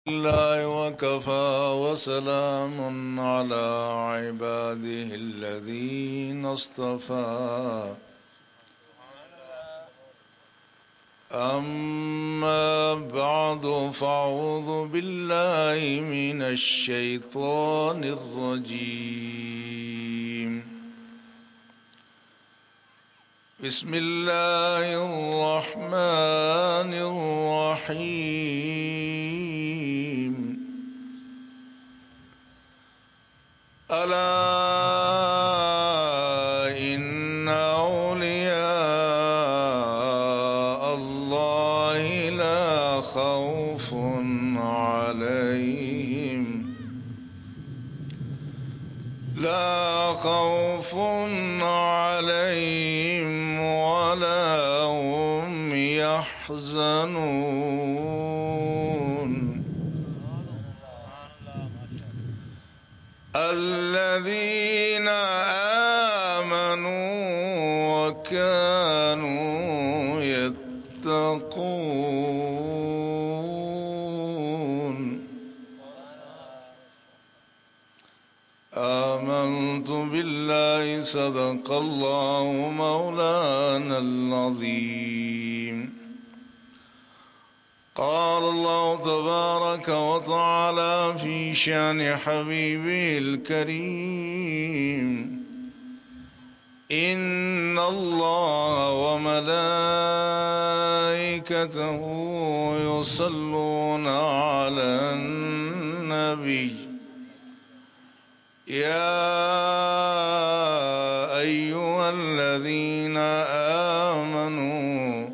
الله وكفى وسلام على عباده الذين اصطفى أما بعد فأعوذ بالله من الشيطان الرجيم بسم الله الرحمن الرحيم ألا إن أولياء الله لا خوف عليهم ولا هم يحزنون الذين آمنوا وكانوا يتقون آمنت بالله صدق الله مولانا العظيم قال الله تبارك وتعالى في شأن حبيبه الكريم إن الله وملائكته يصلون على النبي يا أيها الذين آمنوا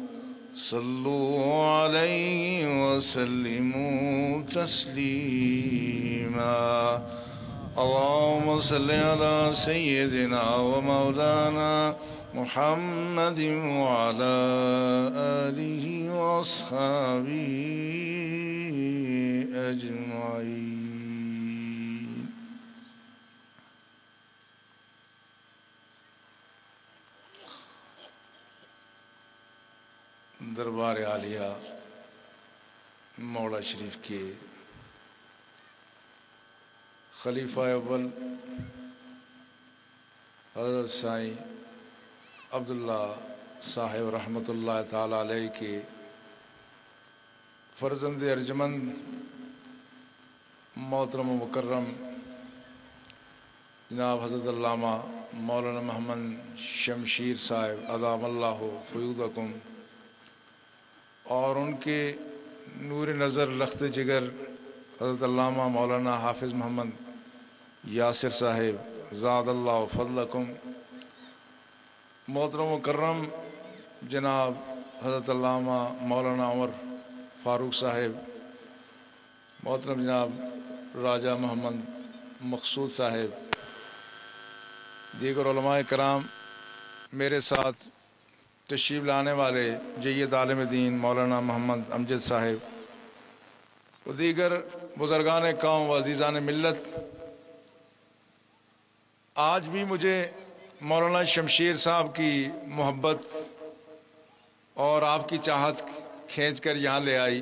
صلوا عليه وسلموا تسليما اللهم صل على سيدنا ومولانا محمد وعلى آله وأصحابه أجمعين. دربار عالیہ مولا شریف کے خلیفہ اول حضرت سائیں عبداللہ صاحب رحمۃ اللہ تعالی علیہ کے فرزند ارجمند محترم و مکرم جناب حضرت علامہ مولانا محمد شمشیر صاحب ادام اللہ فیوضکم اور ان کے نور نظر لخت جگر حضرت علامہ مولانا حافظ محمد یاسر صاحب زاد اللہ فضلکم، محترم مکرم جناب حضرت علامہ مولانا عمر فاروق صاحب، محترم جناب راجہ محمد مقصود صاحب، دیگر علماء کرام، میرے ساتھ تشریف لانے والے جید عالم دین مولانا محمد امجد صاحب و دیگر بزرگان قوم و عزیزان ملت، آج بھی مجھے مولانا شمشیر صاحب کی محبت اور آپ کی چاہت کھینچ کر یہاں لے آئی۔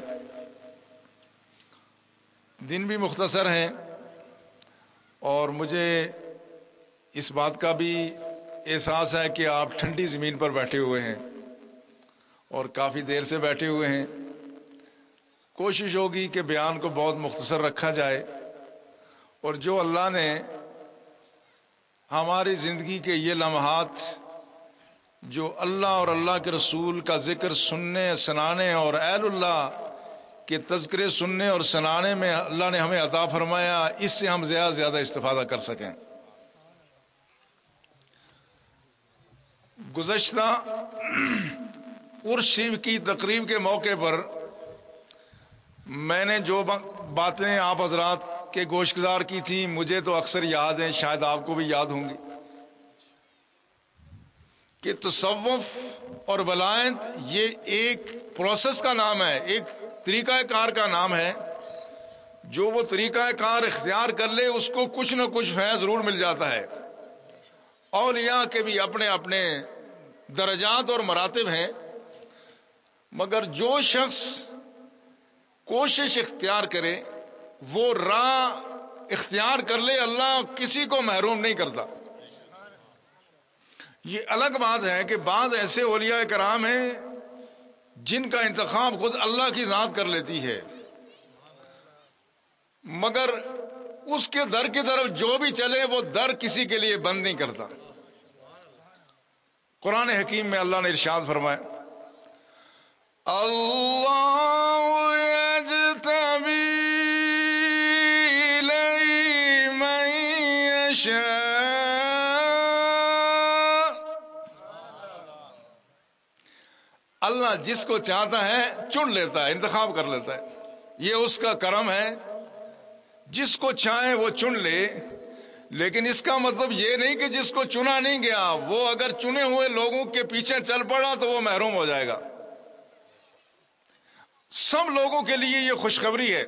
دن بھی مختصر ہیں اور مجھے اس بات کا بھی احساس ہے کہ آپ ٹھنڈی زمین پر بیٹھے ہوئے ہیں اور کافی دیر سے بیٹھے ہوئے ہیں۔ کوشش ہوگی کہ بیان کو بہت مختصر رکھا جائے اور جو اللہ نے ہماری زندگی کے یہ لمحات جو اللہ اور اللہ کے رسول کا ذکر سننے سنانے اور اہل اللہ کے تذکرے سننے اور سنانے میں اللہ نے ہمیں عطا فرمایا، اس سے ہم زیادہ سے زیادہ استفادہ کر سکیں۔ گزشتہ عرس شریف کی تقریب کے موقع پر میں نے جو باتیں آپ حضرات کے گوشگزار کی تھیں مجھے تو اکثر یاد ہیں، شاید آپ کو بھی یاد ہوں گی، کہ تصوف اور ولایت یہ ایک پروسیس کا نام ہے، ایک طریقہ کار کا نام ہے۔ جو وہ طریقہ کار اختیار کر لے اس کو کچھ نہ کچھ فیض ضرور مل جاتا ہے۔ اولیاء کے بھی اپنے اپنے درجات اور مراتب ہیں، مگر جو شخص کوشش اختیار کرے وہ راہ اختیار کر لے، اللہ کسی کو محروم نہیں کرتا۔ یہ الگ بات ہے کہ بعض ایسے اولیاء کرام ہیں جن کا انتخاب خود اللہ کی ذات کر لیتی ہے، مگر اس کے در کی طرف جو بھی چلے وہ در کسی کے لیے بند نہیں کرتا۔ قرآن حکیم میں اللہ نے ارشاد فرمایا، اللہ یجتبی الیہ من یشاء، اللہ جس کو چاہتا ہے چن لیتا ہے، انتخاب کر لیتا ہے، یہ اس کا کرم ہے، جس کو چاہے وہ چن لے۔ لیکن اس کا مطلب یہ نہیں کہ جس کو چنا نہیں گیا وہ اگر چنے ہوئے لوگوں کے پیچھے چل پڑا تو وہ محروم ہو جائے گا۔ سب لوگوں کے لیے یہ خوشخبری ہے،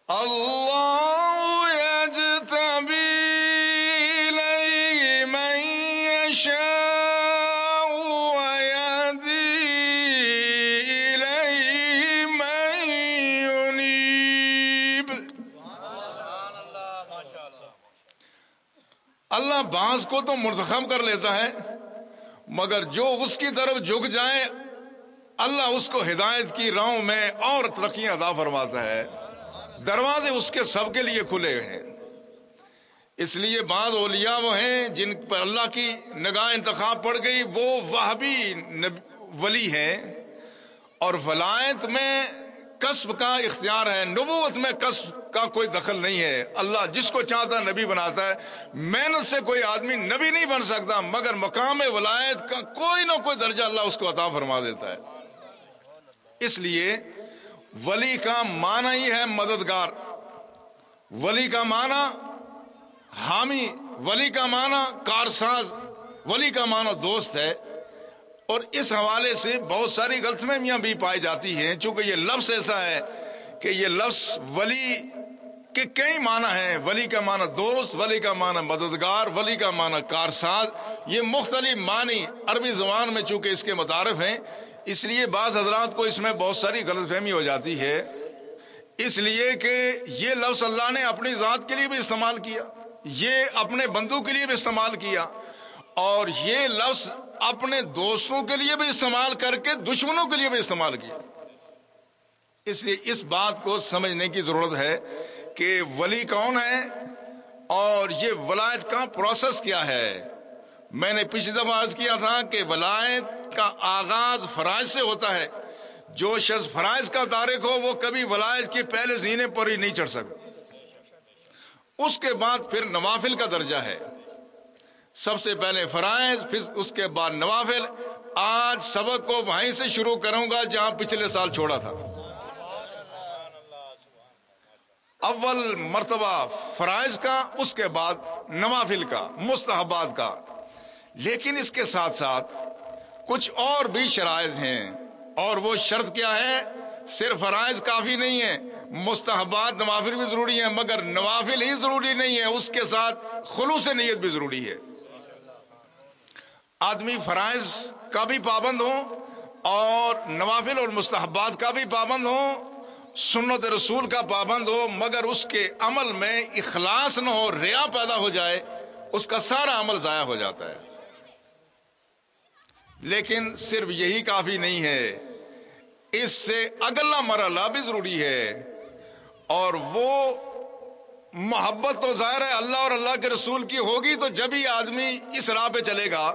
اللہ یجتبی الیہ من یشاء ویہدی الیہ من ینیب۔ اللہ بعض کو تو منتخب کر لیتا ہے، مگر جو اس کی طرف جھک جائے اللہ اس کو ہدایت کی راہوں میں اور ترقیاں عطا فرماتا ہے۔ دروازے اس کے سب کے لیے کھلے ہیں۔ اس لیے بعض اولیاء وہ ہیں جن پر اللہ کی نگاہ انتخاب پڑ گئی، وہ وہابی ولی ہیں، اور ولایت میں کسب کا اختیار ہے، نبوت میں کسب کا کوئی دخل نہیں ہے۔ اللہ جس کو چاہتا نبی بناتا ہے، محنت سے کوئی آدمی نبی نہیں بن سکتا، مگر مقام ولایت کا کوئی نہ کوئی درجہ اللہ اس کو عطا فرما دیتا ہے۔ اس لیے ولی کا معنی ہی ہے مددگار، ولی کا معنی حامی، ولی کا معنی کارساز، ولی کا معنی دوست ہے۔ اور اس حوالے سے بہت ساری غلط فہمیاں بھی پائی جاتی ہیں، چونکہ یہ لفظ ایسا ہے کہ یہ لفظ ولی کے کئی معنی ہیں۔ ولی کا معنی دوست، ولی کا معنی مددگار، ولی کا معنی کارساز، یہ مختلف معنی عربی زبان میں چونکہ اس کے متعارف ہیں، اس لیے بعض حضرات کو اس میں بہت ساری غلط فہمی ہو جاتی ہے، اس لیے کہ یہ لفظ اللہ نے اپنی ذات کے لیے بھی استعمال کیا، یہ اپنے بندوں کے لیے بھی استعمال کیا، اور یہ لفظ اپنے دوستوں کے لیے بھی استعمال کر کے دشمنوں کے لیے بھی استعمال کیا۔ اس لیے اس بات کو سمجھنے کی ضرورت ہے کہ ولی کون ہے اور یہ ولایت کا پروسیس کیا ہے۔ میں نے پچھلی دفعہ عرض کیا تھا کہ ولایت کا آغاز فرائض سے ہوتا ہے، جو شخص فرائض کا تارک ہو وہ کبھی ولایت کے پہلے زینے پر ہی نہیں چڑھ سکتا۔ اس کے بعد پھر نوافل کا درجہ ہے، سب سے پہلے فرائض، پھر اس کے بعد نوافل۔ آج سبق کو وہیں سے شروع کروں گا جہاں پچھلے سال چھوڑا تھا۔ اول مرتبہ فرائض کا، اس کے بعد نوافل کا، مستحبات کا۔ لیکن اس کے ساتھ ساتھ کچھ اور بھی شرائط ہیں، اور وہ شرط کیا ہے؟ صرف فرائض کافی نہیں ہے، مستحبات نوافل بھی ضروری ہیں، مگر نوافل ہی ضروری نہیں ہے، اس کے ساتھ خلوص نیت بھی ضروری ہے۔ آدمی فرائض کا بھی پابند ہو اور نوافل اور مستحبات کا بھی پابند ہو، سنت رسول کا پابند ہو، مگر اس کے عمل میں اخلاص نہ ہو، ریا پیدا ہو جائے، اس کا سارا عمل ضائع ہو جاتا ہے۔ لیکن صرف یہی کافی نہیں ہے، اس سے اگلا مرحلہ بھی ضروری ہے، اور وہ محبت تو ظاہر ہے اللہ اور اللہ کے رسول کی ہوگی تو جب ہی آدمی اس راہ پہ چلے گا۔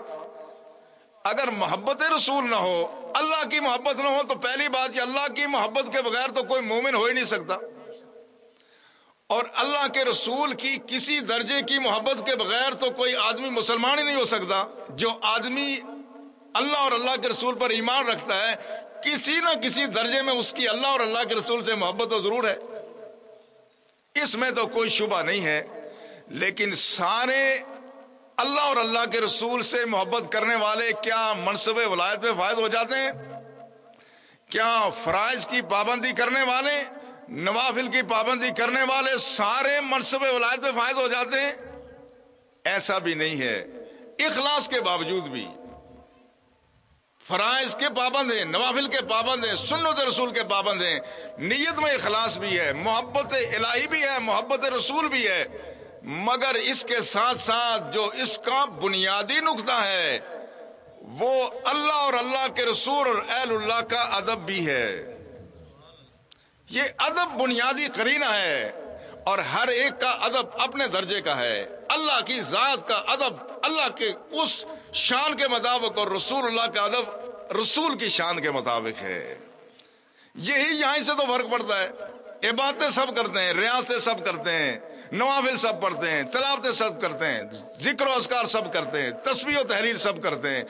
اگر محبت رسول نہ ہو، اللہ کی محبت نہ ہو، تو پہلی بات یہ اللہ کی محبت کے بغیر تو کوئی مومن ہو ہی نہیں سکتا، اور اللہ کے رسول کی کسی درجے کی محبت کے بغیر تو کوئی آدمی مسلمان ہی نہیں ہو سکتا۔ جو آدمی اللہ اور اللہ کے رسول پر ایمان رکھتا ہے، کسی نہ کسی درجے میں اس کی اللہ اور اللہ کے رسول سے محبت تو ضرور ہے، اس میں تو کوئی شبہ نہیں ہے۔ لیکن سارے اللہ اور اللہ کے رسول سے محبت کرنے والے کیا منصب ولایت میں فائز ہو جاتے ہیں؟ کیا فرائض کی پابندی کرنے والے، نوافل کی پابندی کرنے والے سارے منصب ولایت میں فائز ہو جاتے ہیں؟ ایسا بھی نہیں ہے۔ اخلاص کے باوجود بھی فرائض کے پابند ہیں، نوافل کے پابند ہیں، سنت رسول کے پابند ہیں، نیت میں اخلاص بھی ہے، محبت الہی بھی ہے، محبت رسول بھی ہے، مگر اس کے ساتھ ساتھ جو اس کا بنیادی نقطہ ہے وہ اللہ اور اللہ کے رسول اور اہل اللہ کا ادب بھی ہے۔ یہ ادب بنیادی قرینہ ہے، اور ہر ایک کا ادب اپنے درجے کا ہے۔ اللہ کی ذات کا ادب اللہ کے اس شان کے مطابق، اور رسول اللہ کا ادب رسول کی شان کے مطابق ہے۔ یہی یہاں سے تو فرق پڑتا ہے۔ عبادتیں سب کرتے ہیں، ریاضتیں سب کرتے ہیں، نوافل سب پڑھتے ہیں، تلاوتیں سب کرتے ہیں، ذکر و اذکار سب کرتے ہیں، تسبیح و تحلیل سب کرتے ہیں،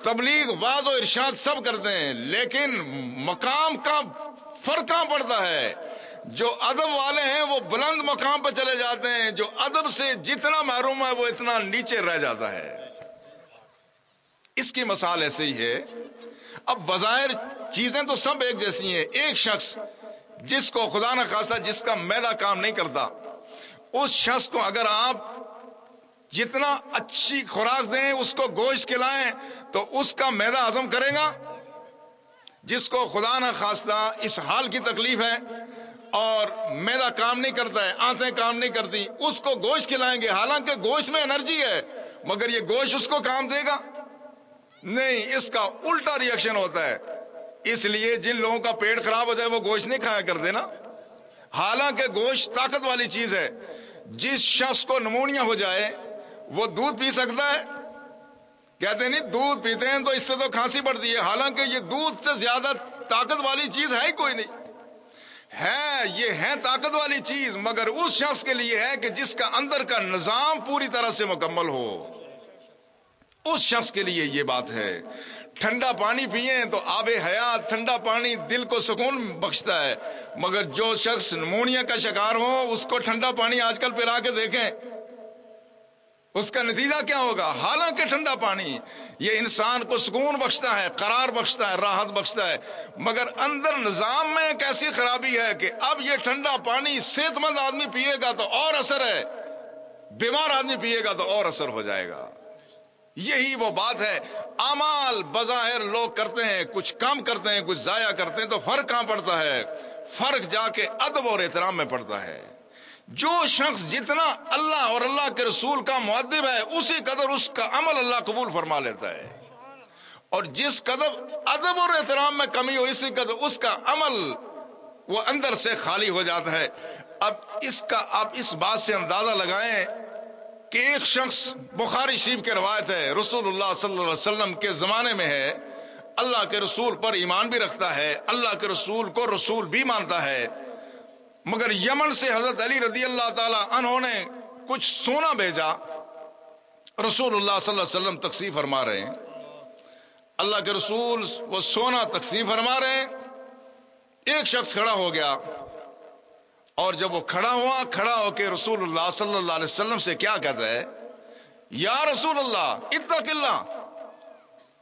تبلیغ، وعظ و ارشاد سب کرتے ہیں، لیکن مقام کا فرق کہاں پڑتا ہے؟ جو ادب والے ہیں وہ بلند مقام پہ چلے جاتے ہیں، جو ادب سے جتنا محروم ہے وہ اتنا نیچے رہ جاتا ہے۔ اس کی مثال ایسے ہی ہے۔ اب بظاہر چیزیں تو سب ایک جیسی ہیں۔ ایک شخص جس کو خدا نہ خواستہ جس کا معدہ کام نہیں کرتا، اس شخص کو اگر آپ جتنا اچھی خوراک دیں، اس کو گوشت کھلائیں، تو اس کا معدہ ہضم کرے گا؟ جس کو خدا نہ خواستہ اس حال کی تکلیف ہے اور معدہ کام نہیں کرتا ہے، آنتیں کام نہیں کرتی، اس کو گوشت کھلائیں گے، حالانکہ گوشت میں انرجی ہے، مگر یہ گوشت اس کو کام دے گا؟ نہیں، اس کا الٹا ری ایکشن ہوتا ہے۔ اس لیے جن لوگوں کا پیٹ خراب ہو جائے وہ گوشت نہیں کھایا کرتے نا، حالانکہ گوشت طاقت والی چیز ہے۔ جس شخص کو نمونیا ہو جائے وہ دودھ پی سکتا ہے؟ کہتے نہیں دودھ پیتے ہیں تو اس سے تو کھانسی بڑھتی ہے، حالانکہ یہ دودھ سے زیادہ طاقت والی چیز ہے ہی کوئی نہیں۔ ہے، یہ ہے طاقت والی چیز، مگر اس شخص کے لیے ہے کہ جس کا اندر کا نظام پوری طرح سے مکمل ہو، اس شخص کے لیے یہ بات ہے۔ ٹھنڈا پانی پئیں تو آب حیات، ٹھنڈا پانی دل کو سکون بخشتا ہے، مگر جو شخص نمونیا کا شکار ہو اس کو ٹھنڈا پانی آج کل پلا کے دیکھیں، اس کا نتیجہ کیا ہوگا؟ حالانکہ ٹھنڈا پانی یہ انسان کو سکون بخشتا ہے، قرار بخشتا ہے، راحت بخشتا ہے، مگر اندر نظام میں ایک ایسی خرابی ہے کہ اب یہ ٹھنڈا پانی صحت مند آدمی پیے گا تو اور اثر ہے، بیمار آدمی پیے گا تو اور اثر ہو جائے گا۔ یہی وہ بات ہے۔ اعمال بظاہر لوگ کرتے ہیں، کچھ کم کرتے ہیں، کچھ ضائع کرتے ہیں، تو فرق کہاں پڑتا ہے؟ فرق جا کے ادب اور احترام میں پڑتا ہے۔ جو شخص جتنا اللہ اور اللہ کے رسول کا مؤدب ہے اسی قدر اس کا عمل اللہ قبول فرما لیتا ہے، اور جس قدر ادب اور احترام میں کمی ہو اسی قدر اس کا عمل وہ اندر سے خالی ہو جاتا ہے۔ اب اس بات سے اندازہ لگائیں کہ ایک شخص، بخاری شریف کی روایت ہے، رسول اللہ صلی اللہ علیہ وسلم کے زمانے میں ہے، اللہ کے رسول پر ایمان بھی رکھتا ہے، اللہ کے رسول کو رسول بھی مانتا ہے، مگر یمن سے حضرت علی رضی اللہ تعالی عنہ نے کچھ سونا بھیجا، رسول اللہ صلی اللہ علیہ وسلم تقسیم فرما رہے ہیں، اللہ کے رسول وہ سونا تقسیم فرما رہے ہیں، ایک شخص کھڑا ہو گیا، اور جب وہ کھڑا ہو کے رسول اللہ صلی اللہ علیہ وسلم سے کیا کہتا ہے؟ یا رسول اللہ اتق اللہ،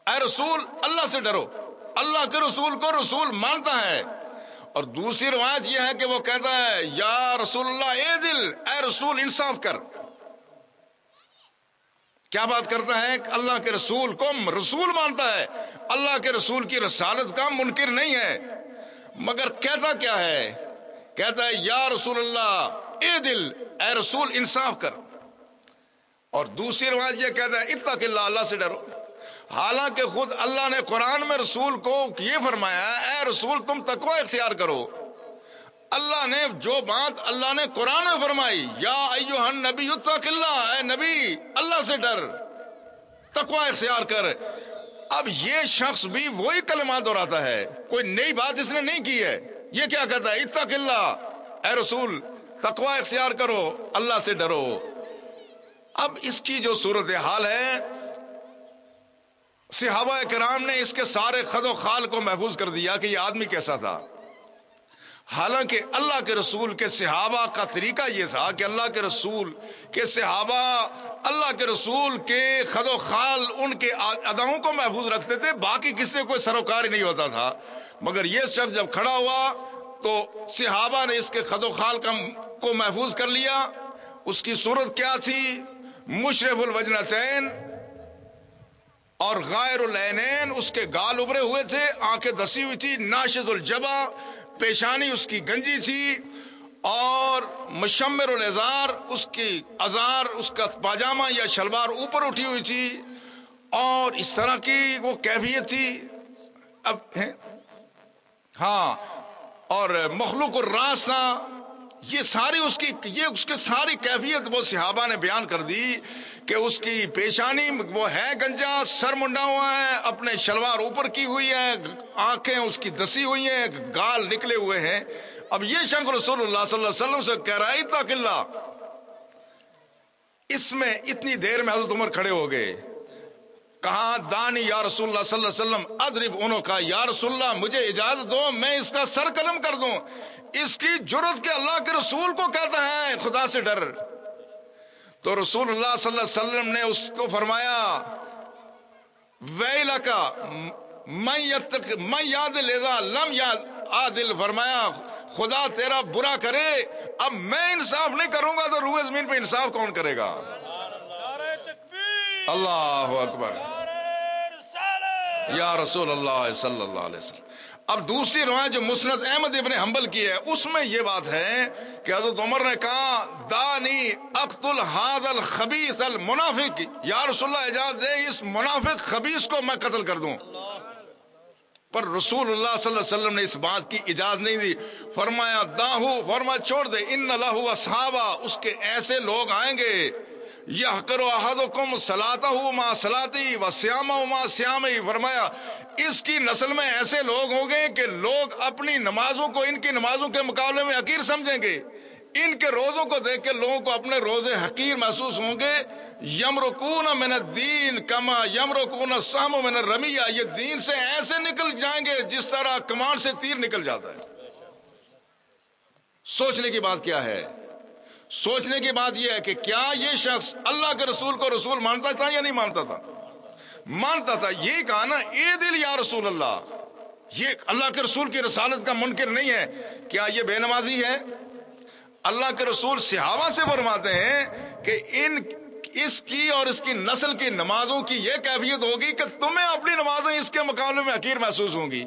اے رسول اللہ سے ڈرو، اللہ کے رسول کو رسول مانتا ہے۔ اور دوسری روایت یہ ہے کہ وہ کہتا ہے یا رسول اللہ اعدل، اے رسول انصاف کر۔ کیا بات کرتا ہے؟ کہ اللہ کے رسول کو رسول مانتا ہے، اللہ کے رسول کی رسالت کا منکر نہیں ہے، مگر کہتا کیا ہے؟ کہتا ہے یا رسول اللہ اعدل، اے رسول انصاف کر۔ اور دوسری روایت یہ کہتا ہے اتق اللہ، اللہ سے ڈرو، حالانکہ خود اللہ نے قرآن میں رسول کو یہ فرمایا ہے اے رسول تم تقوی اختیار کرو۔ اللہ نے جو بات اللہ نے قرآن میں فرمائی یا ایھا النبی اتق اللہ، اے نبی اللہ سے ڈر، تقوی اختیار کر۔ اب یہ شخص بھی وہی کلمات دہراتا ہے، کوئی نئی بات اس نے نہیں کی ہے۔ یہ کیا کہتا ہے؟ اتق اللہ، اے رسول تقوی اختیار کرو، اللہ سے ڈرو۔ اب اس کی جو صورتحال ہے، صحابہ کرام نے اس کے سارے خد و خال کو محفوظ کر دیا کہ یہ آدمی کیسا تھا، حالانکہ اللہ کے رسول کے صحابہ کا طریقہ یہ تھا کہ اللہ کے رسول کے صحابہ اللہ کے رسول کے خد و خال ان کے اداؤں کو محفوظ رکھتے تھے، باقی کسی سے کوئی سروکار نہیں ہوتا تھا، مگر یہ شخص جب کھڑا ہوا تو صحابہ نے اس کے خد و خال کو محفوظ کر لیا۔ اس کی صورت کیا تھی؟ مشرف الوجنتین، اور غائر العینین، اس کے گال ابھرے ہوئے تھے، آنکھیں دسی ہوئی تھی، ناشز الجبہ، پیشانی اس کی گنجی تھی، اور مشمر الازار، اس کی ازار، اس کا پاجامہ یا شلوار اوپر اٹھی ہوئی تھی، اور اس طرح کی وہ کیفیت تھی. اب ہاں، اور مخلوق الراس تھا. یہ ساری اس کے ساری کیفیت وہ صحابہ نے بیان کر دی کہ اس کی پیشانی وہ ہے گنجا، سر منڈا ہوا ہے، اپنے شلوار اوپر کی ہوئی ہے، آنکھیں اس کی دسی ہوئی ہیں، گال نکلے ہوئے ہیں. اب یہ شخص رسول اللہ صلی اللہ علیہ وسلم سے کہہ رہا ہے اتق اللہ. اس میں اتنی دیر میں حضرت عمر کھڑے ہو گئے. کہا دانی یا رسول اللہ صلی اللہ علیہ وسلم اضرب عنقہ، یا رسول اللہ مجھے اجازت دو میں اس کا سر قلم کر دوں. اس کی جرت کے اللہ کے رسول کو کہتا ہے خدا سے ڈر. تو رسول اللہ صلی اللہ علیہ وسلم نے اس کو فرمایا ویلک من یاد لذا لم یاد عادل، فرمایا خدا تیرا برا کرے، اب میں انصاف نہیں کروں گا تو روئے زمین پہ انصاف کون کرے گا؟ اللہ اکبر یا رسول اللہ صلی اللہ علیہ وسلم. اب دوسری روایت جو مسند احمد ابن حنبل کی ہے اس میں یہ بات ہے کہ حضرت عمر نے کہا دانی اقتل هذا الخبیث المنافق، یا رسول اللہ اجازت دے اس منافق خبیث کو میں قتل کر دوں. پر رسول اللہ صلی اللہ علیہ وسلم نے اس بات کی اجازت نہیں دی. فرمایا داہو، فرمایا چھوڑ دے، ان لہ اصحابہ، اس کے ایسے لوگ آئیں گے یحقر احدکم صلاتہ ما صلاتی و صیامہ ما صیامی، فرمایا اس کی نسل میں ایسے لوگ ہوں گے کہ لوگ اپنی نمازوں کو ان کی نمازوں کے مقابلے میں حقیر سمجھیں گے، ان کے روزوں کو دیکھ کے لوگوں کو اپنے روزے حقیر محسوس ہوں گے. یمرکون من الدین کما یمرکون السہم من الرمیہ، یہ دین سے ایسے نکل جائیں گے جس طرح کمان سے تیر نکل جاتا ہے. سوچنے کی بات کیا ہے؟ سوچنے کی بات یہ ہے کہ کیا یہ شخص اللہ کے رسول کو رسول مانتا تھا یا نہیں مانتا تھا؟ مانتا تھا. یہ کہا نا اے دل یا رسول اللہ، یہ اللہ کے رسول کی رسالت کا منکر نہیں ہے. کیا یہ بے نمازی ہے؟ اللہ کے رسول صحابہ سے فرماتے ہیں کہ اس کی اور اس کی نسل کی نمازوں کی یہ کیفیت ہوگی کہ تمہیں اپنی نمازیں اس کے مقابلے میں حقیر محسوس ہوں گی.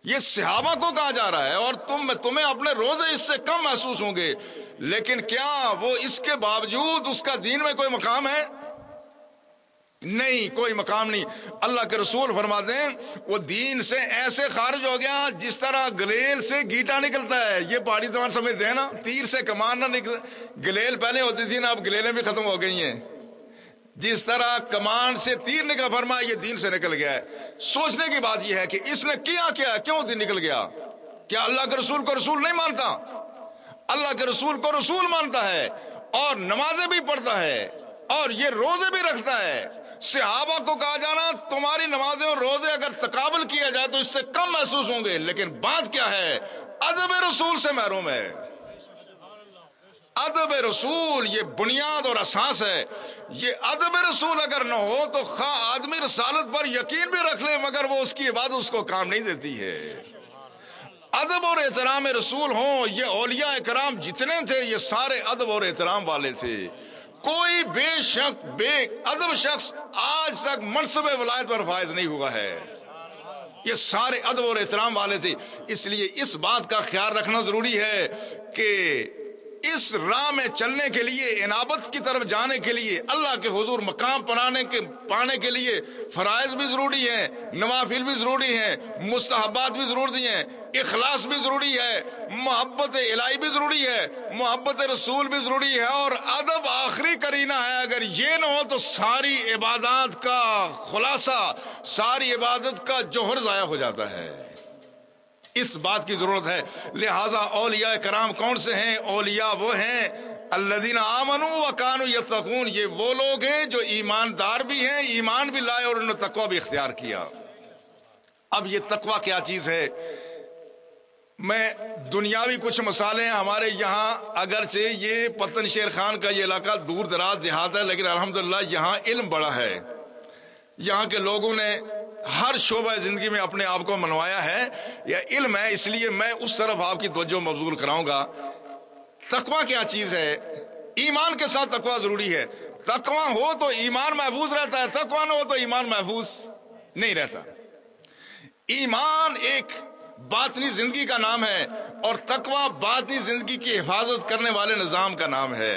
یہ صحابہ کو کہا جا رہا ہے، اور تمہیں اپنے روزے اس سے کم محسوس ہوں گے. لیکن کیا وہ اس کے باوجود اس کا دین میں کوئی مقام ہے؟ نہیں، کوئی مقام نہیں. اللہ کے رسول فرماتے ہیں وہ دین سے ایسے خارج ہو گیا جس طرح گلیل سے گیٹا نکلتا ہے. یہ پہاڑی زبان سمجھتے ہیں نا، تیر سے کمان نہ نکل، گلیل پہلے ہوتی تھی نا، اب گلیلیں بھی ختم ہو گئی ہیں. جس طرح کمان سے تیر نکل، فرمایا یہ دین سے نکل گیا ہے. سوچنے کی بات یہ ہے کہ اس نے کیا کیوں دین نکل گیا؟ کیا اللہ کے رسول کو رسول نہیں مانتا؟ اللہ کے رسول کو رسول مانتا ہے، اور نمازیں بھی پڑھتا ہے، اور یہ روزے بھی رکھتا ہے. صحابہ کو کہا جانا تمہاری نمازیں اور روزے اگر تقابل کیا جائے تو اس سے کم محسوس ہوں گے. لیکن بات کیا ہے؟ ادب رسول سے محروم ہے. ادب رسول یہ بنیاد اور اساس ہے. یہ ادب رسول اگر نہ ہو تو خواہ آدمی رسالت پر یقین بھی رکھ لے مگر وہ اس کی عبادت اس کو کام نہیں دیتی ہے. ادب اور احترام رسول ہوں. یہ اولیاء کرام جتنے تھے یہ سارے ادب اور احترام والے تھے. کوئی بے ادب شخص آج تک منصب ولایت پر فائز نہیں ہوا ہے. یہ سارے ادب اور احترام والے تھے. اس لیے اس بات کا خیال رکھنا ضروری ہے کہ اس راہ میں چلنے کے لیے، انابت کی طرف جانے کے لیے، اللہ کے حضور مقام پانے کے لیے فرائض بھی ضروری ہیں، نوافل بھی ضروری ہیں، مستحبات بھی ضروری ہیں، اخلاص بھی ضروری ہے، محبت الہی بھی ضروری ہے، محبت رسول بھی ضروری ہے، اور ادب آخری کرینہ ہے. اگر یہ نہ ہو تو ساری عبادات کا خلاصہ، ساری عبادت کا جوہر ضائع ہو جاتا ہے. اس بات کی ضرورت ہے. لہذا اولیاء کرام کون سے ہیں؟ اولیاء وہ ہیں الذین آمنوا وکانوا یتقون. یہ وہ لوگ ہیں جو ایماندار بھی ہیں، ایمان بھی لائے اور انہوں نے تقوی بھی اختیار کیا. اب یہ تقوی کیا چیز ہے؟ میں دنیاوی کچھ مثالیں ہیں ہمارے یہاں، اگرچہ یہ پتن شیر خان کا یہ علاقہ دور دراز دیہات ہے، لیکن الحمدللہ یہاں علم بڑا ہے. یہاں کے لوگوں نے ہر شعبہ زندگی میں اپنے آپ کو منوایا ہے، یا علم ہے. اس لیے میں اس طرف آپ کی توجہ مبذول کراؤں گا. تقوی کیا چیز ہے؟ ایمان کے ساتھ تقوی ضروری ہے. تقوی ہو تو ایمان محفوظ رہتا ہے، تقوی نہ ہو تو ایمان محفوظ نہیں رہتا۔ ایمان ایک باطنی زندگی کا نام ہے اور تقوی باطنی زندگی کی حفاظت کرنے والے نظام کا نام ہے۔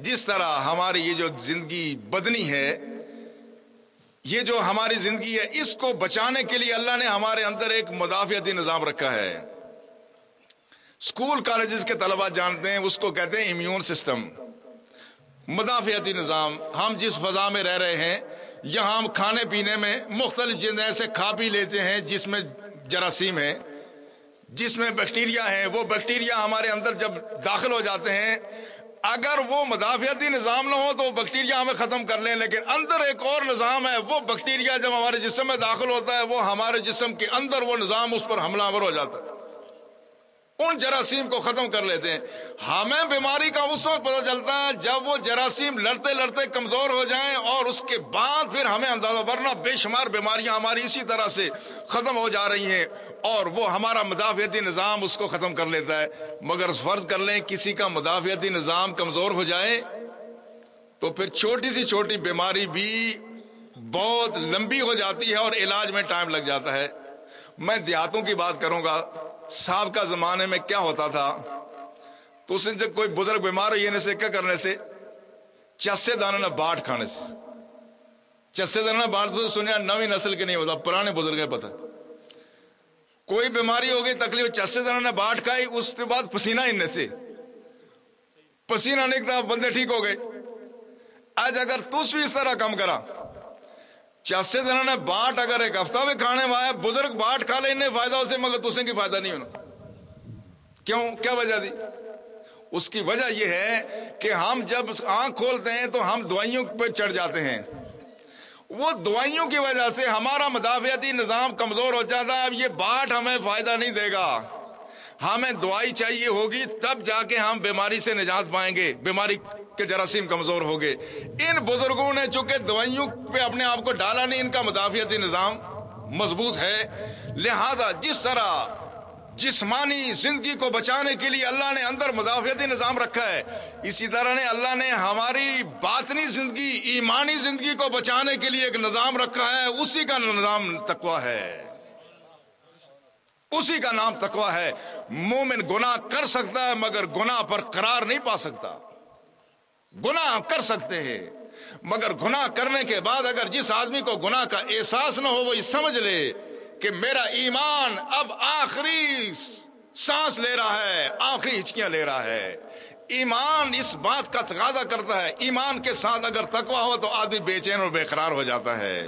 جس طرح ہماری یہ جو زندگی بدنی ہے، یہ جو ہماری زندگی ہے، اس کو بچانے کے لیے اللہ نے ہمارے اندر ایک مدافعتی نظام رکھا ہے۔ اسکول کالجز کے طلباء جانتے ہیں، اس کو کہتے ہیں امیون سسٹم، مدافعتی نظام۔ ہم جس فضا میں رہ رہے ہیں، یہاں ہم کھانے پینے میں مختلف چیزیں ایسے کھا پی لیتے ہیں جس میں جراثیم ہے، جس میں بیکٹیریا ہیں۔ وہ بیکٹیریا ہمارے اندر جب داخل ہو جاتے ہیں، اگر وہ مدافعتی نظام نہ ہو تو وہ بیکٹیریا ہمیں ختم کر لیں، لیکن اندر ایک اور نظام ہے، وہ بیکٹیریا جب ہمارے جسم میں داخل ہوتا ہے، وہ ہمارے جسم کے اندر وہ نظام اس پر حملہ آور ہو جاتا ہے، ان جراثیم کو ختم کر لیتے ہیں۔ ہمیں بیماری کا اس وقت پتہ چلتا ہے جب وہ جراثیم لڑتے لڑتے کمزور ہو جائیں، اور اس کے بعد پھر ہمیں اندازہ، ورنہ بے شمار بیماریاں ہماری اسی طرح سے ختم ہو جا رہی ہیں اور وہ ہمارا مدافعتی نظام اس کو ختم کر لیتا ہے۔ مگر فرض کر لیں کسی کا مدافعتی نظام کمزور ہو جائے تو پھر چھوٹی سی چھوٹی بیماری بھی بہت لمبی ہو جاتی ہے اور علاج میں ٹائم لگ جاتا ہے۔ میں دیہاتوں کی بات کروں گا۔ سابقہ زمانے میں کیا ہوتا تھا، تو اس سے کوئی بزرگ بیمار ہونے سے کیا کرنے سے، چسے دانے نہ باٹ کھانے سے۔ چسے دانے باٹ تو سنیا نوی نسل کے نہیں ہوتا، پرانے بزرگ پتہ۔ کوئی بیماری ہو گئی، تکلیف، چسے دانے نہ باٹ کھائی، اس کے بعد پسینہ ہننے سے، پسینہ نکلتا، بندے ٹھیک ہو گئے۔ آج اگر تس بھی اس طرح کم کرا، چاسے دنوں نے باٹ اگر ایک ہفتہ بھی کھانے میں آیا، بزرگ باٹ کھا لے انہیں فائدہ اسے، مگر تسیں کی فائدہ نہیں ہونا۔ کیوں؟ کیا وجہ دی؟ اس کی وجہ یہ ہے کہ ہم جب آنکھ کھولتے ہیں تو ہم دوائیوں پہ چڑھ جاتے ہیں، وہ دوائیوں کی وجہ سے ہمارا مدافعتی نظام کمزور ہو جاتا ہے۔ اب یہ باٹ ہمیں فائدہ نہیں دے گا، ہمیں دوائی چاہیے ہوگی، تب جا کے ہم بیماری سے نجات پائیں گے، بیماری کے جراثیم کمزور ہو گئے۔ ان بزرگوں نے چونکہ دوائیوں پہ اپنے آپ کو ڈالا نہیں، ان کا مدافعتی نظام مضبوط ہے۔ لہذا جس طرح جسمانی زندگی کو بچانے کے لیے اللہ نے اندر مدافعتی نظام رکھا ہے، اسی طرح نے اللہ نے ہماری باطنی زندگی، ایمانی زندگی کو بچانے کے لیے ایک نظام رکھا ہے، اسی کا نظام تقوی ہے، اسی کا نام تقوی ہے۔ مومن گناہ کر سکتا ہے مگر گناہ پر قرار نہیں پا سکتا۔ گناہ کر سکتے ہیں مگر گناہ کرنے کے بعد اگر جس آدمی کو گناہ کا احساس نہ ہو، وہ یہ سمجھ لے کہ میرا ایمان اب آخری سانس لے رہا ہے، آخری ہچکیاں لے رہا ہے، ایمان اس بات کا تقاضا کرتا ہے۔ ایمان کے ساتھ اگر تقوی ہو تو آدمی بے چین اور بے قرار ہو جاتا ہے۔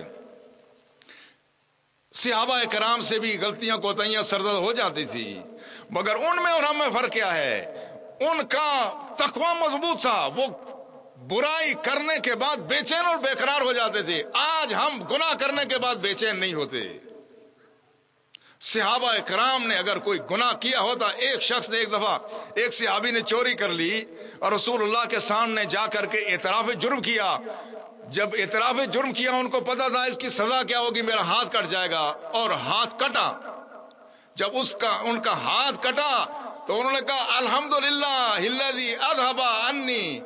صحابہ کرام سے بھی غلطیاں کوتاہیاں سرزد ہو جاتی تھی، مگر ان میں اور ہم میں فرق کیا ہے؟ ان کا تقوی مضبوط تھا، وہ برائی کرنے کے بعد بے چین اور بے قرار ہو جاتے تھے۔ آج ہم گناہ کرنے کے بعد بے چین نہیں ہوتے۔ صحابہ کرام نے اگر کوئی گناہ کیا ہوتا، ایک شخص نے ایک دفعہ، ایک صحابی نے چوری کر لی اور رسول اللہ کے سامنے جا کر کے اعتراف جرم کیا۔ جب اعتراف جرم کیا، ان کو پتا تھا اس کی سزا کیا ہوگی، میرا ہاتھ کٹ جائے گا، اور ہاتھ کٹا۔ جب ان کا ہاتھ کٹا تو انہوں نے کہا الحمدللہ الذی اذھب عنی،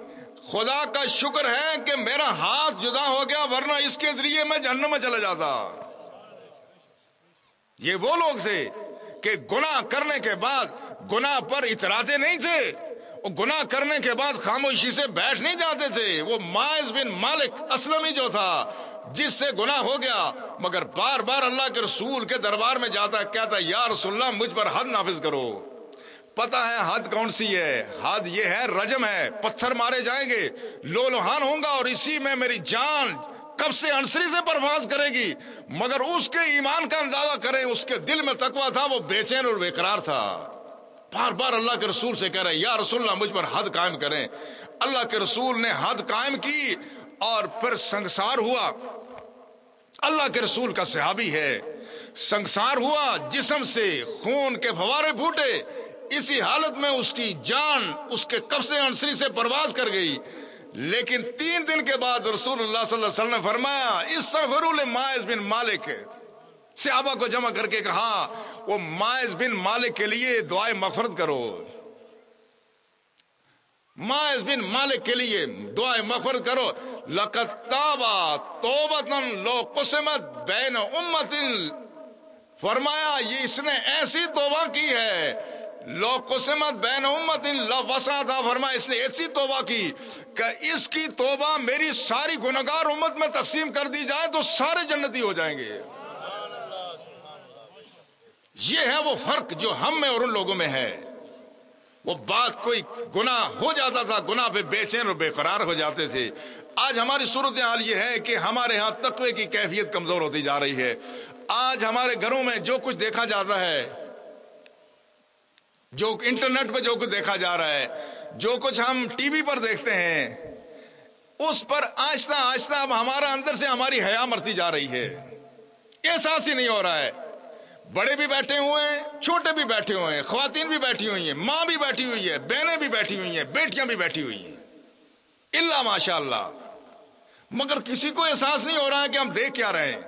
خدا کا شکر ہے کہ میرا ہاتھ جدا ہو گیا، ورنہ اس کے ذریعے میں جہنم میں چلا جاتا۔ یہ وہ لوگ تھے کہ گناہ کرنے کے بعد گناہ پر اتراتے نہیں تھے، وہ گناہ کرنے کے بعد خاموشی سے بیٹھ نہیں جاتے تھے۔ وہ ماعز بن مالک اسلمی جو تھا، جس سے گناہ ہو گیا مگر بار بار اللہ کے رسول کے دربار میں جاتا، کہتا یا رسول اللہ مجھ پر حد نافذ کرو۔ پتہ ہے حد کون سی ہے؟ حد یہ ہے رجم ہے، پتھر مارے جائیں گے، لو لوہان ہوں گا، اور اسی میں میری جان کب سے انصری سے پرواز کرے گی۔ مگر اس کے ایمان کا اندازہ کریں، اس کے دل میں تقوی تھا، وہ بے چین اور بے قرار تھا۔ بار بار اللہ کے رسول سے کہہ رہے یا رسول اللہ مجھ پر حد قائم کریں۔ اللہ کے رسول نے حد قائم کی اور پھر سنگسار ہوا۔ اللہ کے رسول کا صحابی ہے، سنگسار ہوا، جسم سے خون کے فوارے پھوٹے، اسی حالت میں اس کی جان اس کے قبضے انصری سے پرواز کر گئی۔ لیکن 3 دن کے بعد رسول اللہ صلی اللہ علیہ وسلم نے فرمایا استغفروا لماعز بن مالک، صحابہ کو جمع کر کے کہا وہ ماعز بن مالک کے لیے دعائے مغفرت کرو، ماعز بن مالک کے لیے دعائے مغفرت کرو۔ لقد تابا توبتن لو قسمت بین امتن، فرمایا یہ اس نے ایسی توبہ کی ہے، لو قسمت بین امتن لوسعتھا، فرمایا اس نے ایسی توبہ کی کہ اس کی توبہ میری ساری گنہگار امت میں تقسیم کر دی جائے تو سارے جنتی ہو جائیں گے۔ یہ ہے وہ فرق جو ہم میں اور ان لوگوں میں ہے۔ وہ بات کوئی گناہ ہو جاتا تھا، گناہ پہ بے چین اور بے قرار ہو جاتے تھے۔ آج ہماری صورتحال یہ ہے کہ ہمارے ہاں تقوی کی کیفیت کمزور ہوتی جا رہی ہے۔ آج ہمارے گھروں میں جو کچھ دیکھا جاتا ہے، جو انٹرنیٹ پہ جو کچھ دیکھا جا رہا ہے، جو کچھ ہم ٹی وی پر دیکھتے ہیں، اس پر آہستہ آہستہ اب ہمارا اندر سے ہماری حیا مرتی جا رہی ہے۔ احساس ہی نہیں ہو رہا ہے۔ بڑے بھی بیٹھے ہوئے ہیں، چھوٹے بھی بیٹھے ہوئے ہیں، خواتین بھی بیٹھی ہوئی ہیں، ماں بھی بیٹھی ہوئی ہے، بہنیں بھی بیٹھی ہوئی ہیں، بیٹیاں بھی بیٹھی ہوئی ہیں، اللہ ماشاء اللہ، مگر کسی کو احساس نہیں ہو رہا ہے کہ ہم دیکھ کیا رہے ہیں۔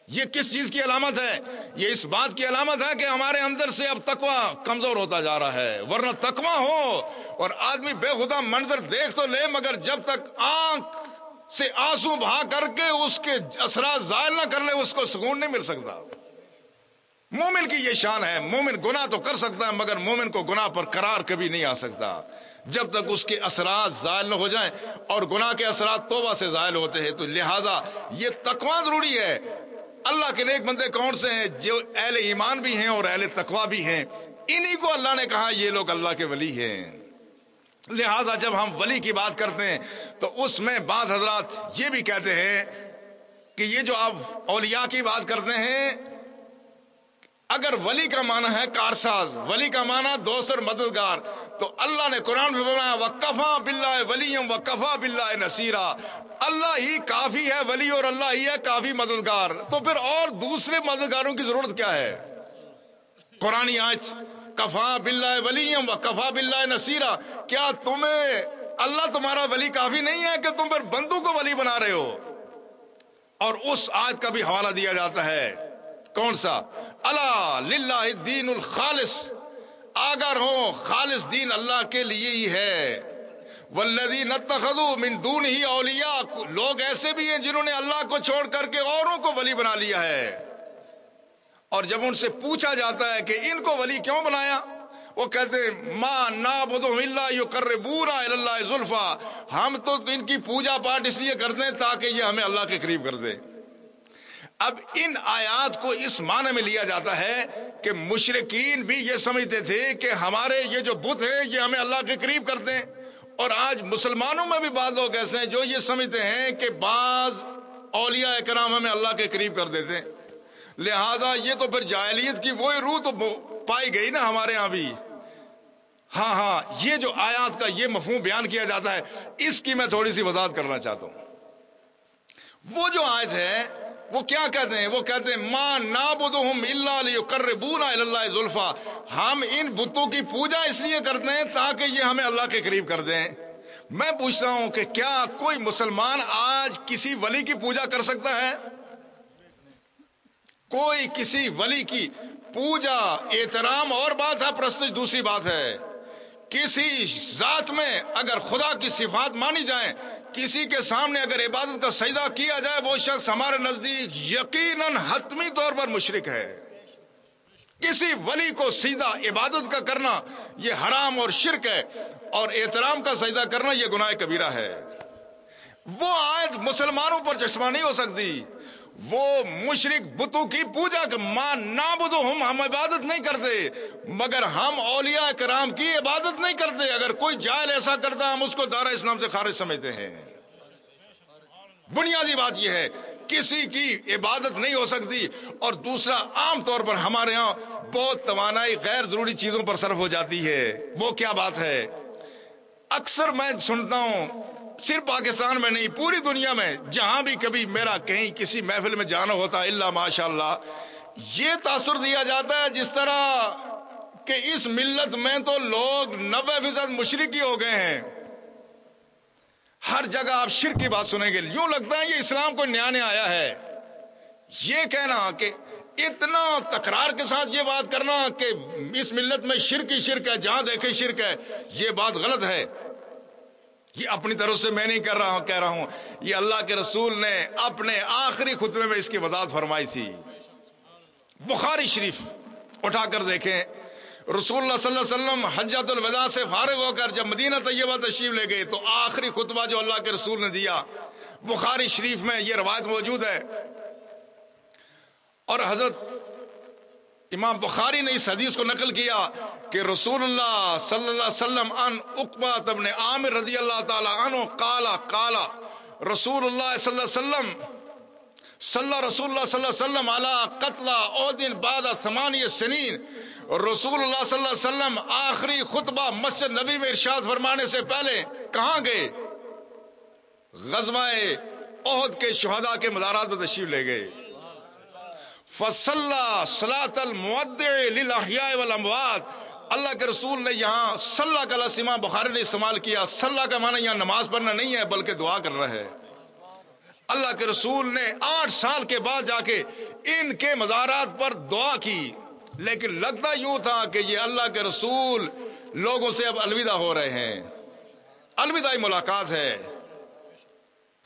یہ کس چیز کی علامت ہے؟ یہ اس بات کی علامت ہے کہ ہمارے اندر سے اب تقوی کمزور ہوتا جا رہا ہے۔ ورنہ تقوی ہو اور آدمی بے خدا منظر دیکھ تو لے، مگر جب تک آنکھ سے آنسو بہا کر کے اس کے اثرات زائل نہ کر لے، اس کو سکون نہیں مل سکتا۔ مومن کی یہ شان ہے، مومن گناہ تو کر سکتا ہے مگر مومن کو گناہ پر قرار کبھی نہیں آ سکتا جب تک اس کے اثرات زائل نہ ہو جائیں، اور گناہ کے اثرات توبہ سے زائل ہوتے ہیں۔ تو لہٰذا یہ تقوی ضروری ہے۔ اللہ کے نیک بندے کون سے ہیں؟ جو اہل ایمان بھی ہیں اور اہل تقوی بھی ہیں، انہی کو اللہ نے کہا یہ لوگ اللہ کے ولی ہیں۔ لہٰذا جب ہم ولی کی بات کرتے ہیں تو اس میں بعض حضرات یہ بھی کہتے ہیں کہ یہ جو آپ اولیاء کی بات کرتے ہیں، اگر ولی کا معنی ہے کارساز، ولی کا معنی دوست اور مددگار، تو اللہ نے قرآن میں فرمایا وَكَفَى بِاللَّهِ وَلِيًّا وَكَفَى بِاللَّهِ نَصِيرًا، اللہ ہی کافی ہے ولی اور اللہ ہی ہے کافی مددگار، تو پھر اور دوسرے مددگاروں کی ضرورت کیا ہے؟ قرآنی آیت کَفَى بِاللَّهِ وَلِيًّا وَكَفَى بِاللَّهِ نَصِيرًا، کیا تمہیں اللہ تمہارا ولی کافی نہیں ہے کہ تم پھر بندوں کو ولی بنا رہے ہو؟ اور اس آیت کا بھی حوالہ دیا جاتا ہے، کون سا؟ الا للہ الدین الخالص، اگر ہو خالص دین اللہ کے لیے ہی ہے۔ والذین اتخذوا من دونہ اولیاء، لوگ ایسے بھی ہیں جنہوں نے اللہ کو چھوڑ کر کے اوروں کو ولی بنا لیا ہے۔ اور جب ان سے پوچھا جاتا ہے کہ ان کو ولی کیوں بنایا، وہ کہتے ہیں ما نعبدہم الا یقربونا الی اللہ زلفی، ہم تو ان کی پوجا پاٹ اس لیے کرتے ہیں تاکہ یہ ہمیں اللہ کے قریب کر دیں۔ اب ان آیات کو اس معنی میں لیا جاتا ہے کہ مشرکین بھی یہ سمجھتے تھے کہ ہمارے یہ جو بت ہیں یہ ہمیں اللہ کے قریب کرتے ہیں، اور آج مسلمانوں میں بھی بعض لوگ ایسے ہیں جو یہ سمجھتے ہیں کہ بعض اولیاء کرام ہمیں اللہ کے قریب کر دیتے ہیں۔ لہذا یہ تو پھر جاہلیت کی وہی روح تو پائی گئی نا ہمارے ہاں بھی۔ ہاں یہ جو آیات کا یہ مفہوم بیان کیا جاتا ہے، اس کی میں تھوڑی سی وضاحت کرنا چاہتا ہوں۔ وہ جو آیت ہے وہ کیا کہتے ہیں؟ وہ کہتے ہیں ما نعبدہم الا لیقربونا الی اللہ زلفی، ہم ان بتوں کی پوجا اس لیے کرتے ہیں تاکہ یہ ہمیں اللہ کے قریب کر دیں۔ میں پوچھتا ہوں کہ کیا کوئی مسلمان آج کسی ولی کی پوجا کر سکتا ہے؟ کوئی کسی ولی کی پوجا احترام اور بات ہے، پرستش دوسری بات ہے۔ کسی ذات میں اگر خدا کی صفات مانی جائیں، کسی کے سامنے اگر عبادت کا سجدہ کیا جائے، وہ شخص ہمارے نزدیک یقیناً حتمی طور پر مشرک ہے۔ کسی ولی کو سجدہ عبادت کا کرنا یہ حرام اور شرک ہے، اور احترام کا سجدہ کرنا یہ گناہ کبیرہ ہے۔ وہ آیت مسلمانوں پر چشمہ نہیں ہو سکتی۔ وہ مشرک بتوں کی پوجا کا ما نعبدہم، ہم عبادت نہیں کرتے مگر ہم اولیاء کرام کی عبادت نہیں کرتے۔ اگر کوئی جاہل ایسا کرتا ہے ہم اس کو دائرہ اسلام سے خارج سمجھتے ہیں۔ بنیادی بات یہ ہے کسی کی عبادت نہیں ہو سکتی۔ اور دوسرا، عام طور پر ہمارے ہاں بہت توانائی غیر ضروری چیزوں پر صرف ہو جاتی ہے۔ وہ کیا بات ہے؟ اکثر میں سنتا ہوں، صرف پاکستان میں نہیں پوری دنیا میں جہاں بھی کبھی میرا کہیں کسی محفل میں جانا ہوتا ہے، اللہ ماشاءاللہ، یہ تاثر دیا جاتا ہے جس طرح کہ اس ملت میں تو لوگ 90% مشرک ہی ہو گئے ہیں۔ ہر جگہ آپ شرک کی بات سنیں گے، یوں لگتا ہے یہ اسلام کو نیا نیا آیا ہے۔ یہ کہنا کہ اتنا تکرار کے ساتھ یہ بات کرنا کہ اس ملت میں شرک ہی شرک ہے، جہاں دیکھیں شرک ہے، یہ بات غلط ہے۔ یہ اپنی طرف سے میں نہیں کہہ رہا ہوں، یہ اللہ کے رسول نے اپنے آخری خطبے میں اس کی وضاحت فرمائی تھی۔ بخاری شریف اٹھا کر دیکھیں، رسول اللہ صلی اللہ علیہ وسلم حجۃ الوداع سے فارغ ہو کر جب مدینہ طیبہ تشریف لے گئے تو آخری خطبہ جو اللہ کے رسول نے دیا، بخاری شریف میں یہ روایت موجود ہے، اور حضرت امام بخاری نے اس حدیث کو نقل کیا کہ رسول اللہ صلی اللہ علیہ وسلم ان عقبہ بن عامر رضی اللہ تعالی عنہ قال رسول اللہ صلی اللہ علیہ وسلم صلی رسول اللہ صلی اللہ علیہ وسلم علی قتل احد بعد 8 سنین۔ رسول اللہ صلی اللہ علیہ وسلم آخری خطبہ مسجد نبی میں ارشاد فرمانے سے پہلے کہاں گئے؟ غزوہ احد کے شہداء کے مزارات پر تشریف لے گئے۔ فصلى صلاة المودع للأحياء والأموات، اللہ کے رسول نے یہاں صلہ کا لفظ امام بخاری نے استعمال کیا۔ صلہ کا معنی یہاں نماز پڑھنا نہیں ہے بلکہ دعا کر رہا ہے۔ اللہ کے رسول نے 8 سال کے بعد جا کے ان کے مزارات پر دعا کی، لیکن لگتا یوں تھا کہ یہ اللہ کے رسول لوگوں سے اب الوداع ہو رہے ہیں، الوداعی ملاقات ہے۔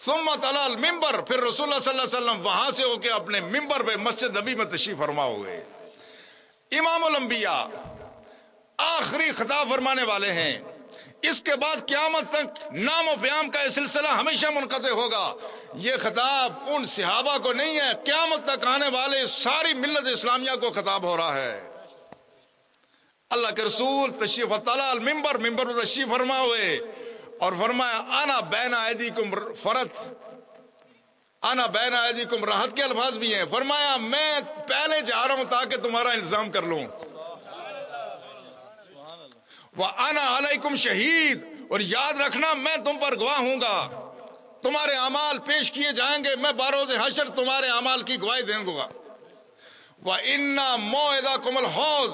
ثم طلع المنبر، پھر رسول اللہ صلی اللہ علیہ وسلم وہاں سے ہو کے اپنے منبر پہ مسجد نبی میں تشریف فرما ہوئے۔ امام الانبیاء آخری خطاب فرمانے والے ہیں، اس کے بعد قیامت تک نام و پیام کا یہ سلسلہ ہمیشہ منقطع ہوگا۔ یہ خطاب ان صحابہ کو نہیں ہے، قیامت تک آنے والے ساری ملت اسلامیہ کو خطاب ہو رہا ہے۔ اللہ کے رسول تشریف طلع المنبر، منبر پر تشریف فرما ہوئے اور فرمایا انا بین ایدیکم فرت، انا بین ایدیکم راحت کے الفاظ بھی ہیں، فرمایا میں پہلے جا رہا ہوں تاکہ تمہارا انتظام کر لوں، وَأَنَا عَلَيْكُمْ شہید، اور یاد رکھنا میں تم پر گواہ ہوں گا، تمہارے اعمال پیش کیے جائیں گے، میں بروز حشر تمہارے اعمال کی گواہی دوں گا۔ وَإِنَّا مَوْعِدَكُمُ الْحَوْض،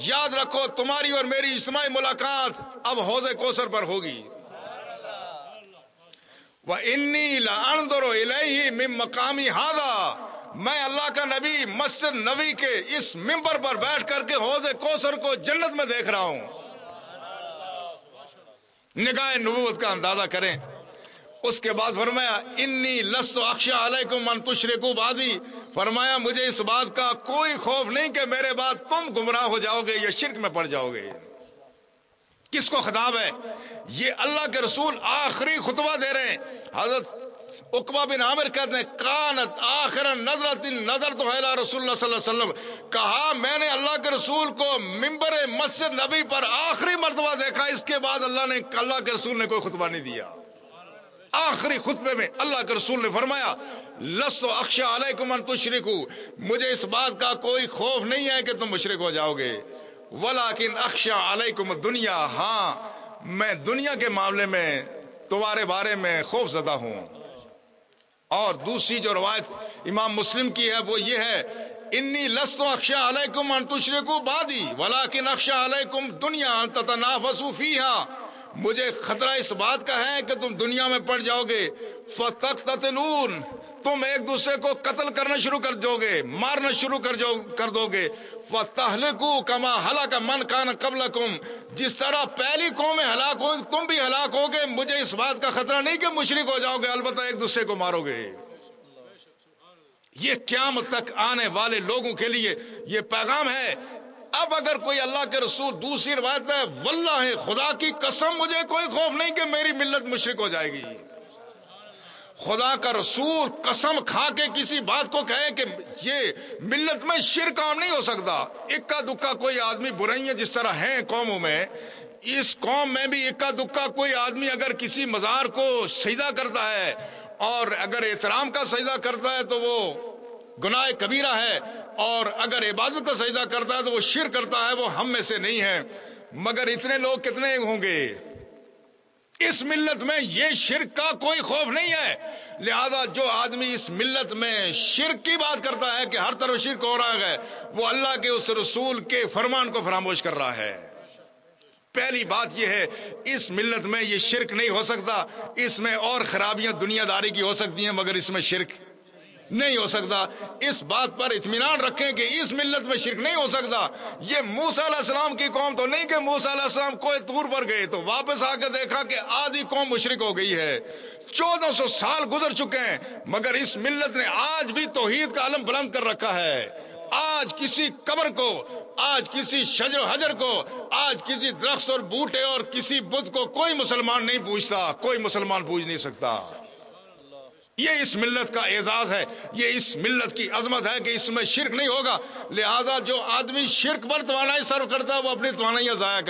یاد رکھو تمہاری اور میری اجتماعی ملاقات اب حوض کوثر پر ہوگی۔ وَإِنِّي لَأَنظُرُ إِلَيْهِ مِن مَّقَامِ هَذَا، میں اللہ کا نبی مسجد نبی کے اس منبر پر بیٹھ کر کے حوض کوثر کو جنت میں دیکھ رہا ہوں۔ نگاہ نبوت کا اندازہ کریں۔ اس کے بعد فرمایا انی لست اخشی علیکم ان تشرکوا بعدی، فرمایا مجھے اس بات کا کوئی خوف نہیں کہ میرے بعد تم گمراہ ہو جاؤ گے یا شرک میں پڑ جاؤ گے۔ کس کو خطاب ہے؟ یہ اللہ کے رسول آخری خطبہ دے رہے ہیں۔ حضرت عقبہ بن عامر کہتے ہیں کانت آخر نظرت نظرت الی رسول اللہ صلی اللہ علیہ وسلم، کہا میں نے اللہ کے رسول کو منبر مسجد نبی پر آخری مرتبہ دیکھا، اس کے بعد اللہ کے رسول نے کوئی خطبہ نہیں دیا۔ آخری خطبے میں اللہ کے رسول نے فرمایا لست اخشی علیکم ان تشرکوا، مجھے اس بات کا کوئی خوف نہیں ہے کہ تم مشرک ہو جاؤ گے، ولیکن اخشی علیکم الدنیا، ہاں میں دنیا کے معاملے میں تمہارے بارے میں خوف زدہ ہوں۔ اور دوسری جو روایت امام مسلم کی ہے وہ یہ ہے انی لست اخشی علیکم ان تشرکوا بعدی ولکن اخشی علیکم دنیا ان تتنافسوا فیہا، مجھے خطرہ اس بات کا ہے کہ تم دنیا میں پڑ جاؤ گے، فتقتتلون، تم ایک دوسرے کو قتل کرنا شروع کر دو گے، مارنا شروع کر دو گے، فتہلکوا کما ہلک من کان قبلکم، جس طرح پہلی قومیں ہلاک ہوئی تم بھی ہلاک ہوگے، مجھے اس بات کا خطرہ نہیں کہ مشرک ہو جاؤ گے، البتہ ایک دوسرے کو مارو گے۔ یہ قیامت تک آنے والے لوگوں کے لیے یہ پیغام ہے۔ اب اگر کوئی اللہ کے رسول، دوسری روایت ہے واللہ خدا کی قسم مجھے کوئی خوف نہیں کہ میری ملت مشرک ہو جائے گی، خدا کا رسول قسم کھا کے کسی بات کو کہے کہ یہ ملت میں شرک عام نہیں ہو سکتا، اکا دکا کوئی آدمی برائیاں جس طرح ہیں قوموں میں، اس قوم میں بھی اکا دکا کوئی آدمی اگر کسی مزار کو سجدہ کرتا ہے اور اگر احترام کا سجدہ کرتا ہے تو وہ گناہ کبیرہ ہے، اور اگر عبادت کا سجدہ کرتا ہے تو وہ شرک کرتا ہے، وہ ہم میں سے نہیں ہے۔ مگر اتنے لوگ کتنے ہوں گے؟ اس ملت میں یہ شرک کا کوئی خوف نہیں ہے، لہذا جو آدمی اس ملت میں شرک کی بات کرتا ہے کہ ہر طرف شرک ہو رہا ہے، وہ اللہ کے اس رسول کے فرمان کو فراموش کر رہا ہے۔ پہلی بات یہ ہے اس ملت میں یہ شرک نہیں ہو سکتا، اس میں اور خرابیاں دنیا داری کی ہو سکتی ہیں مگر اس میں شرک نہیں ہو سکتا. اس بات پر اطمینان رکھیں کہ اس ملت میں شرک نہیں ہو سکتا. یہ موسیٰ علیہ السلام کی قوم تو نہیں کہ موسیٰ علیہ السلام کوہ طور پر گئے تو واپس آ کے دیکھا کہ آدھی قوم مشرک ہو گئی ہے. 1400 سال گزر چکے ہیں مگر اس ملت نے آج بھی توحید کا علم بلند کر رکھا ہے. آج کسی قبر کو، آج کسی شجر و حجر کو، آج کسی درخت اور بوٹے اور کسی بت کو کوئی مسلمان نہیں پوچھتا، کوئی مسلمان پوچھ نہیں سکتا. یہ اس ملت کا اعزاز ہے، یہ اس ملت کی عظمت ہے کہ اس میں شرک نہیں ہوگا. لہذا جو آدمی شرک پر توانائی صرف کرتا ہے وہ اپنی توانائیاں ضائع